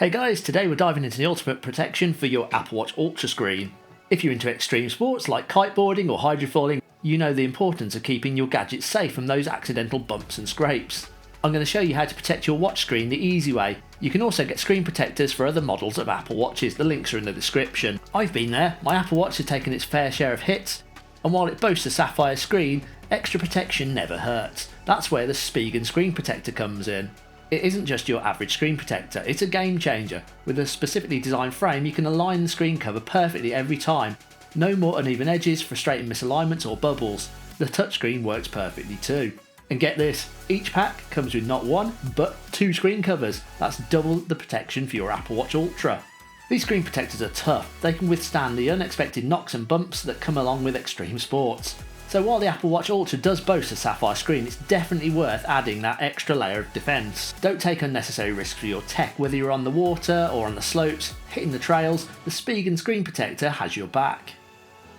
Hey guys, today we're diving into the ultimate protection for your Apple Watch Ultra screen. If you're into extreme sports like kiteboarding or hydrofoiling, you know the importance of keeping your gadgets safe from those accidental bumps and scrapes. I'm going to show you how to protect your watch screen the easy way. You can also get screen protectors for other models of Apple Watches, the links are in the description. I've been there, my Apple Watch has taken its fair share of hits, and while it boasts a sapphire screen, extra protection never hurts. That's where the Spigen Screen Protector comes in. It isn't just your average screen protector, it's a game changer. With a specifically designed frame, you can align the screen cover perfectly every time. No more uneven edges, frustrating misalignments or bubbles. The touchscreen works perfectly too. And get this, each pack comes with not one, but two screen covers. That's double the protection for your Apple Watch Ultra. These screen protectors are tough. They can withstand the unexpected knocks and bumps that come along with extreme sports. So while the Apple Watch Ultra does boast a sapphire screen, it's definitely worth adding that extra layer of defence. Don't take unnecessary risks for your tech, whether you're on the water or on the slopes, hitting the trails, the Spigen Screen Protector has your back.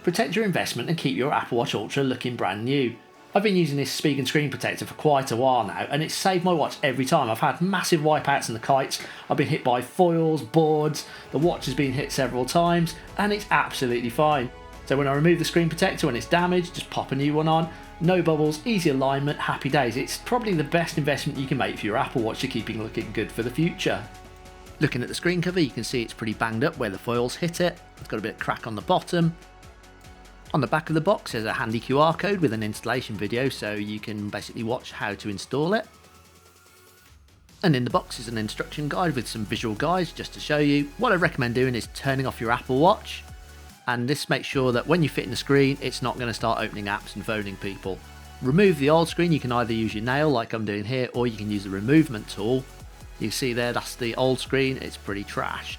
Protect your investment and keep your Apple Watch Ultra looking brand new. I've been using this Spigen Screen Protector for quite a while now, and it's saved my watch every time. I've had massive wipeouts in the kites, I've been hit by foils, boards, the watch has been hit several times, and it's absolutely fine. So when I remove the screen protector when it's damaged, just pop a new one on. No bubbles, easy alignment, happy days. It's probably the best investment you can make for your Apple Watch to keep it looking good for the future. Looking at the screen cover, you can see it's pretty banged up where the foils hit it. It's got a bit of crack on the bottom. On the back of the box there's a handy QR code with an installation video so you can basically watch how to install it. And in the box is an instruction guide with some visual guides just to show you. What I recommend doing is turning off your Apple Watch. And this makes sure that when you fit in the screen, it's not going to start opening apps and phoning people. Remove the old screen, you can either use your nail like I'm doing here, or you can use the removement tool. You can see there, that's the old screen, it's pretty trashed.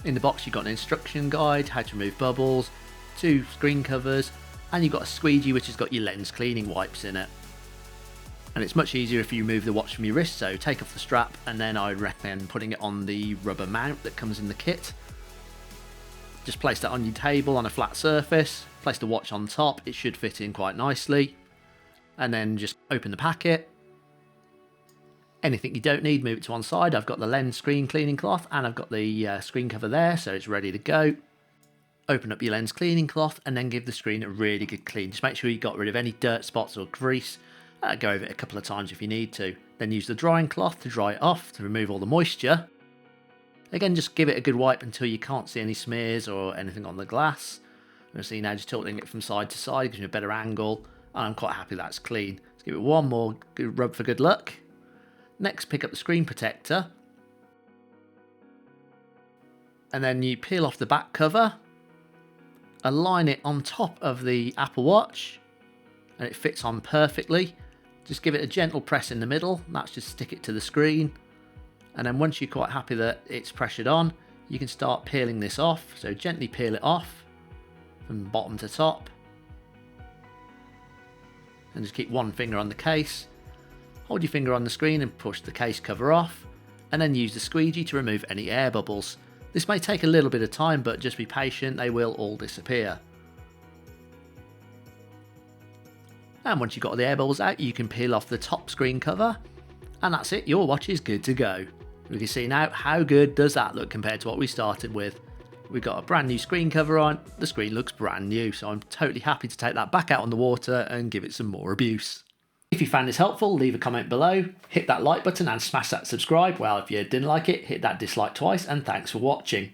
In the box you've got an instruction guide, how to remove bubbles, two screen covers, and you've got a squeegee which has got your lens cleaning wipes in it. And it's much easier if you remove the watch from your wrist, so take off the strap and then I recommend putting it on the rubber mount that comes in the kit. Just place that on your table on a flat surface, place the watch on top, it should fit in quite nicely. And then just open the packet. Anything you don't need, move it to one side. I've got the lens screen cleaning cloth and I've got the screen cover there, so it's ready to go. Open up your lens cleaning cloth and then give the screen a really good clean. Just make sure you got rid of any dirt spots or grease. Go over it a couple of times if you need to. Then use the drying cloth to dry it off to remove all the moisture. Again, just give it a good wipe until you can't see any smears or anything on the glass. You'll see now just tilting it from side to side gives you a better angle. And I'm quite happy that's clean. Let's give it one more good rub for good luck. Next, pick up the screen protector. And then you peel off the back cover. Align it on top of the Apple Watch. And it fits on perfectly. Just give it a gentle press in the middle. That's just stick it to the screen. And then once you're quite happy that it's pressured on, you can start peeling this off. So gently peel it off from bottom to top. And just keep one finger on the case. Hold your finger on the screen and push the case cover off. And then use the squeegee to remove any air bubbles. This may take a little bit of time, but just be patient, they will all disappear. And once you've got the air bubbles out, you can peel off the top screen cover. And that's it, your watch is good to go. We can see now how good does that look compared to what we started with. We've got a brand new screen cover on, the screen looks brand new, so I'm totally happy to take that back out on the water and give it some more abuse. If you found this helpful, leave a comment below, hit that like button and smash that subscribe. Well, if you didn't like it, hit that dislike twice, and thanks for watching.